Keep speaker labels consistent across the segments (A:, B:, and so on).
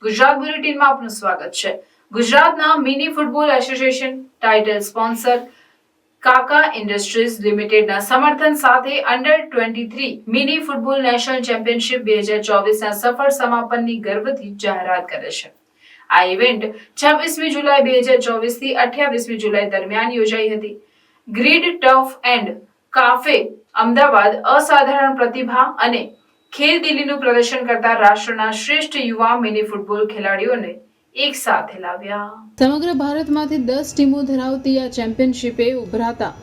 A: ગુજરાત બુલેટિનમાં આપનું સ્વાગત છે। ગુજરાતના mini football association title sponsor કાકા ઇન્ડસ્ટ્રીઝ લિમિટેડના સમર્થન સાથે અંડર-23 મિની ફૂટબોલ નેશનલ ચેમ્પિયનશિપ 2024ના સફળ સમાપનની ગર્વથી જાહેરાત કરે છે। આ ઇવેન્ટ 26મી જુલાઈ 2024 થી 28મી જુલાઈ દરમિયાન યોજાઈ હતી। Grid tough and cafe Ahmedabad અસાધારણ પ્રતિભા અને ખેલદિલીનું પ્રદર્શન કરતા રાષ્ટ્રના શ્રેષ્ઠ યુવા મિની ફૂટબોલ ખેલાડીઓને એક સાથે લાવ્યા। સમગ્ર ભારતમાંથી 10 ટીમો ધરાવતી આ ચેમ્પિયનશિપે ઉભરાતા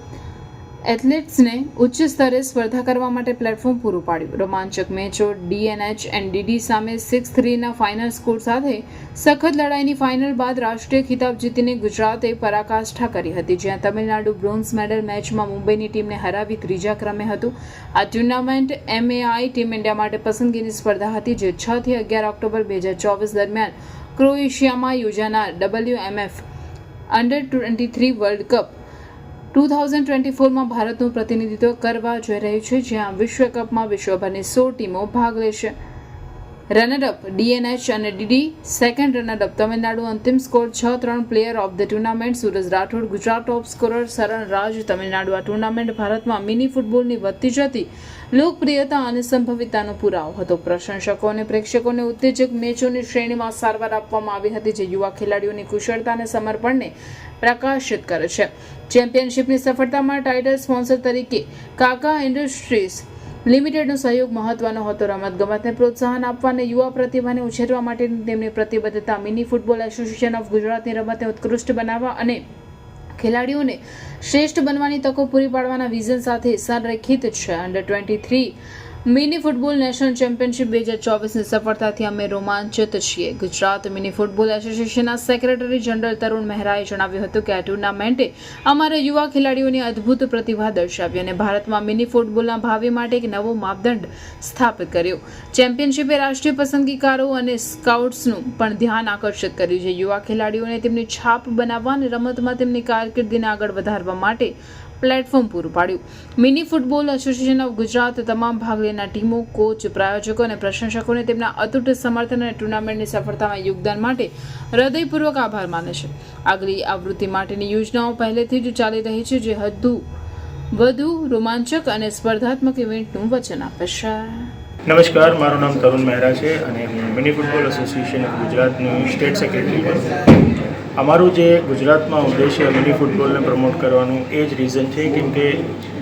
A: એથ્લેટ્સને ઉચ્ચ સ્તરે સ્પર્ધા કરવા માટે પ્લેટફોર્મ પૂરું પાડ્યું। રોમાંચક મેચો ડીએનએચ એન્ડ ડીડી સામે 6-3ના ફાઇનલ સ્કોર સાથે સખત લડાઈની ફાઇનલ બાદ રાષ્ટ્રીય ખિતાબ જીતીને ગુજરાતે પરાકાષ્ઠા કરી હતી, જ્યાં તમિલનાડુ બ્રોન્ઝ મેડલ મેચમાં મુંબઈની ટીમને હરાવી ત્રીજા ક્રમે હતું। આ ટુર્નામેન્ટ એમએઆઈ ટીમ ઇન્ડિયા માટે પસંદગીની સ્પર્ધા હતી, જે 6 થી 11 ઓક્ટોબર 2024 દરમિયાન ક્રોએશિયામાં યોજાનાર WMF અંડર-23 વર્લ્ડ કપ 2024માં ભારતનું પ્રતિનિધિત્વ કરવા જઈ રહ્યું છે, જ્યાં વિશ્વ કપમાં વિશ્વભરની 100 ટીમો ભાગ લેશે। રનરઅપ ડીએનએચ અને ડીડી, સેકન્ડ રનરઅપ તમિલનાડુ। અંતિમ score 6-3 player of the tournament Suraj Rathod, Gujarat top scorer Sharan Raj, Tamil Nadu. આ ટુર્નામેન્ટ ભારતમાં મિની ફૂટબોલની વધતી જતી લોકપ્રિયતા અને સંભવિતતાનો પુરાવો હતો। પ્રશંસકો અને પ્રેક્ષકોને ઉત્તેજક મેચોની શ્રેણીમાં સારવાર આપવામાં આવી હતી, જે યુવા ખેલાડીઓની કુશળતા અને સમર્પણને પ્રકાશિત કરે છે। ચેમ્પિયનશિપની સફળતામાં ટાઇટલ સ્પોન્સર તરીકે કાકા ઇન્ડસ્ટ્રીઝ લિમિટેડનો સહયોગ મહત્વનો હતો। રમતગમતને પ્રોત્સાહન આપવા અને યુવા પ્રતિભાને ઉછેરવા માટેની તેમની પ્રતિબદ્ધતા મિની ફૂટબોલ એસોસિએશન ઓફ ગુજરાતની રમતને ઉત્કૃષ્ટ બનાવવા અને ખેલાડીઓને શ્રેષ્ઠ બનવાની તકો પૂરી પાડવાના વિઝન સાથે સંરેખિત છે। અંડર-23 મિની ફૂટબોલ નેશનલ ચેમ્પિયનશિપ 2024ની સફળતાથી અમે રોમાંચિત છીએ। ગુજરાત મિની ફૂટબોલ એસોસિએશનના સેક્રેટરી જનરલ તરુણ મહેરાએ જણાવ્યું હતું કે આ ટુર્નામેન્ટે અમારા યુવા ખેલાડીઓની અદ્ભુત પ્રતિભા દર્શાવી અને ભારતમાં મિની ફૂટબોલના ભાવિ માટે એક નવો માપદંડ સ્થાપિત કર્યો। ચેમ્પિયનશિપે રાષ્ટ્રીય પસંદગીકારો અને સ્કાઉટ્સનું પણ ધ્યાન આકર્ષિત કર્યું, જે યુવા ખેલાડીઓને તેમની છાપ બનાવવા અને રમતમાં તેમની કારકિર્દીને આગળ વધારવા માટે પ્લેટફોર્મ પૂરું પાડ્યું। Mini football association of Gujarat તમામ ભાગ લેનાર ટીમો, કોચ, પ્રાયોજકો અને પ્રશંસકોને તેમના અતૂટ સમર્થન અને ટુર્નામેન્ટની સફળતામાં યોગદાન માટે હૃદયપૂર્વક આભાર માને છે। આગલી આવૃત્તિ માટેની યોજનાઓ પહેલેથી જ ચાલી રહી છે, જે વધુ રોમાંચક અને સ્પર્ધાત્મક ઇવેન્ટનું વચન આપે છે।
B: નમસ્કાર, મારું નામ તરુણ મહેરા છે અને હું મિની ફૂટબોલ એસોસિએશન ઓફ ગુજરાતનું સ્ટેટ સેક્રેટરી છું। અમારું જે ગુજરાતમાં ઉદ્દેશ્ય મિની ફૂટબોલને પ્રમોટ કરવાનું એ જ રીઝન છે, કેમ કે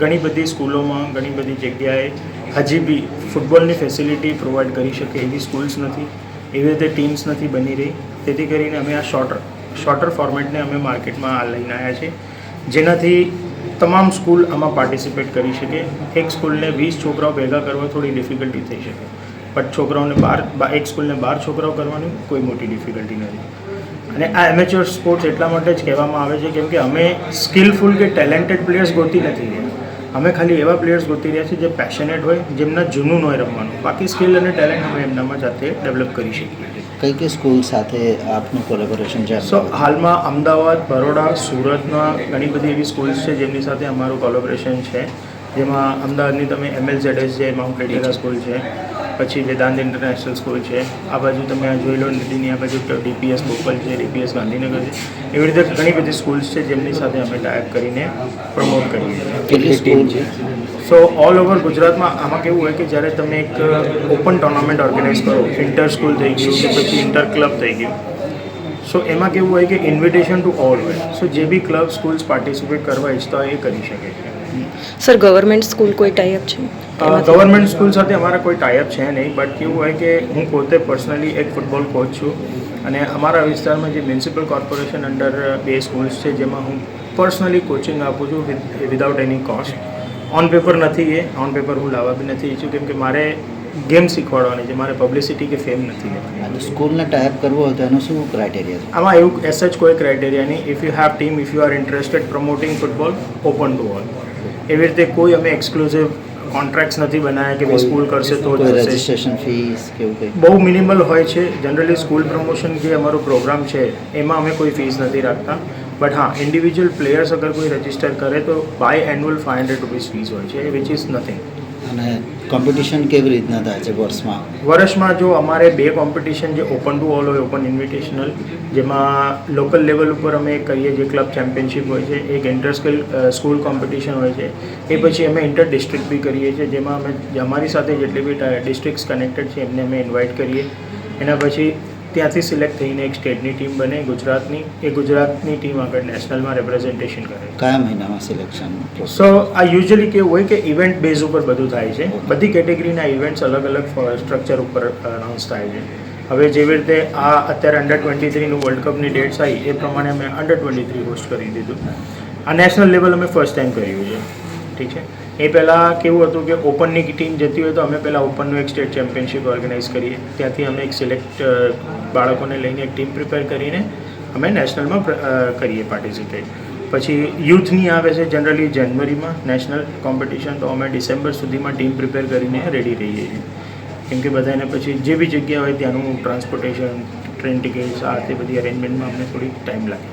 B: ઘણી બધી સ્કૂલોમાં, ઘણી બધી જગ્યાએ હજી બી ફૂટબોલની ફેસિલિટી પ્રોવાઈડ કરી શકે એવી સ્કૂલ્સ નથી, એવી રીતે ટીમ્સ નથી બની રહી। તેથી કરીને અમે આ શોર્ટર ફોર્મેટને અમે માર્કેટમાં લઈને આવ્યા છે, જેનાથી તમામ સ્કૂલ આમાં પાર્ટિસિપેટ કરી શકે। એક સ્કૂલને 20 છોકરાઓ ભેગા કરવા થોડી ડિફિકલ્ટી થઈ શકે, બટ છોકરાઓને એક સ્કૂલને 12 છોકરાઓ કરવાની કોઈ મોટી ડિફિકલ્ટી નથી। અને આ એમેચ્યોર સ્પોર્ટ્સ એટલા માટે જ કહેવામાં આવે છે, કેમ કે અમે સ્કિલફુલ કે ટેલેન્ટેડ પ્લેયર્સ ગોતી નથી રહ્યા, અમે ખાલી એવા પ્લેયર્સ ગોતી રહ્યા છીએ જે પેશનેટ હોય, જેમના જૂનું હોય રમવાનું। બાકી સ્કિલ અને ટેલેન્ટ અમે એમનામાં જાતે ડેવલપ કરી શકીએ છીએ।
C: કઈ સ્કૂલ સાથે આપનું કોલેબોરેશન છે?
B: હાલમાં અમદાવાદ, બરોડા, સુરતમાં ઘણી બધી એવી સ્કૂલ્સ છે જેમની સાથે અમારું કોલેબોરેશન છે, જેમાં અમદાવાદની તમે MLZS છે, માઉન્ટ લેટેરા સ્કૂલ છે, પછી વેદાંત ઇન્ટરનેશનલ સ્કૂલ છે, આ બાજુ તમે આ જોઈ લો નદીની આ બાજુ DPS બોપલ છે, DPS ગાંધીનગર છે, એવી રીતે ઘણી બધી સ્કૂલ્સ છે જેમની સાથે અમે ટાઈપ કરીને પ્રમોટ કરીએ છીએ।
C: કેટલી સ્કૂલ છે?
B: સો ઓલ ઓવર ગુજરાતમાં આમાં કેવું હોય કે જ્યારે તમે એક ઓપન ટુર્નામેન્ટ ઓર્ગેનાઇઝ કરો, ઇન્ટર સ્કૂલ થઈ ગયું કે પછી ઇન્ટર ક્લબ થઈ ગયું, સો એમાં કેવું હોય કે ઇન્વિટેશન ટુ ઓલ હોય, સો જે બી ક્લબ સ્કૂલ્સ પાર્ટિસિપેટ કરવા ઈચ્છતા હોય એ કરી શકે છે।
D: સર, ગવર્મેન્ટ સ્કૂલ કોઈ ટાઈઅપ છે?
B: ગવર્મેન્ટ સ્કૂલ સાથે અમારા કોઈ ટાઈઅપ છે નહીં, બટ કેવું હોય કે હું પોતે પર્સનલી એક ફૂટબોલ કોચ છું અને અમારા વિસ્તારમાં જે મ્યુનિસિપલ કોર્પોરેશન અંડર 2 સ્કૂલ્સ છે, જેમાં હું પર્સનલી કોચિંગ આપું છું without any cost. On paper નથી, ઓન પેપર હું લાવવા બી નથી ઈચ્છું, કેમ કે મારે ગેમ શીખવાડવાની છે, મારે પબ્લિસિટી કે ફેમ નથી લેવાની।
C: સ્કૂલને ટાઈપ કરવો હોય તો એનો શું ક્રાઇટેરિયા છે?
B: આમાં એવું એસેચ કોઈ ક્રાઇટેરિયા નહીં। If you have team, if you are interested promoting football, open to all. એવી રીતે કોઈ અમે એક્સક્લુઝિવ કોન્ટ્રાક્ટ્સ નથી બનાવ્યા કે સ્કૂલ કરશે તો
C: રજિસ્ટ્રેશન ફીસ કેવું કંઈ
B: બહુ મિનિમલ હોય છે। જનરલી સ્કૂલ પ્રમોશન જે અમારો પ્રોગ્રામ છે એમાં અમે કોઈ ફીસ નથી રાખતા, બટ હા, ઇન્ડિવિજ્યુઅલ પ્લેયર્સ અગર કોઈ રજિસ્ટર કરે તો બાય એન્યુઅલ 500 રૂપીસ ફીસ હોય છે, વિચ ઇઝ નથિંગ।
C: અને કોમ્પિટિશન કેવી રીતના થાય છે વર્ષમાં?
B: વર્ષમાં જો અમારે 2 કોમ્પિટિશન જે ઓપન ટુ ઓલ હોય, ઓપન ઇન્વિટેશનલ, જેમાં લોકલ લેવલ ઉપર અમે કરીએ જે ક્લબ ચેમ્પિયનશિપ હોય છે, એક ઇન્ટર સ્કૂલ કોમ્પિટિશન હોય છે, એ પછી અમે ઇન્ટર ડિસ્ટ્રિક્ટ બી કરીએ છીએ, જેમાં અમે અમારી સાથે જેટલી બી ડિસ્ટ્રિક્ટ્સ કનેક્ટેડ છે એમને અમે ઇન્વાઇટ કરીએ. એના પછી ત્યાંથી સિલેક્ટ થઈને એક સ્ટેટની ટીમ બને ગુજરાતની, એ ગુજરાતની ટીમ આગળ નેશનલમાં રિપ્રેઝન્ટેશન કરે.
C: કયા મહિનામાં સિલેક્શન?
B: સો આ યુઝ્યુઅલી કેવું હોય કે ઇવેન્ટ બેઝ ઉપર બધું થાય છે. બધી કેટેગરીના ઇવેન્ટ્સ અલગ અલગ સ્ટ્રક્ચર ઉપર અનાઉન્સ થાય છે. હવે જેવી રીતે આ અત્યારે અંડર-23નું વર્લ્ડ કપની ડેટ્સ આવી એ પ્રમાણે અમે અંડર-23 હોસ્ટ કરી દીધું. આ નેશનલ લેવલ અમે ફર્સ્ટ ટાઈમ કર્યું છે. ઠીક છે. એ પહેલાં કેવું હતું કે ઓપનની ટીમ જતી હોય તો અમે પહેલાં ઓપનનું એક સ્ટેટ ચેમ્પિયનશિપ ઓર્ગેનાઇઝ કરીએ, ત્યાંથી અમે એક સિલેક્ટ બાળકોને લઈને એક ટીમ પ્રિપેર કરીને અમે નેશનલમાં કરીએ પાર્ટિસિપેટ. પછી યુથની આવે છે જનરલી જાન્યુઆરીમાં નેશનલ કોમ્પિટિશન, તો અમે ડિસેમ્બર સુધીમાં ટીમ પ્રિપેર કરીને રેડી રહીએ છીએ. કેમ કે બધાને પછી જે બી જગ્યા હોય ત્યાંનું ટ્રાન્સપોર્ટેશન, ટ્રેન ટિકિટ્સ, આ તે બધી અરેન્જમેન્ટમાં અમને થોડી ટાઈમ લાગે.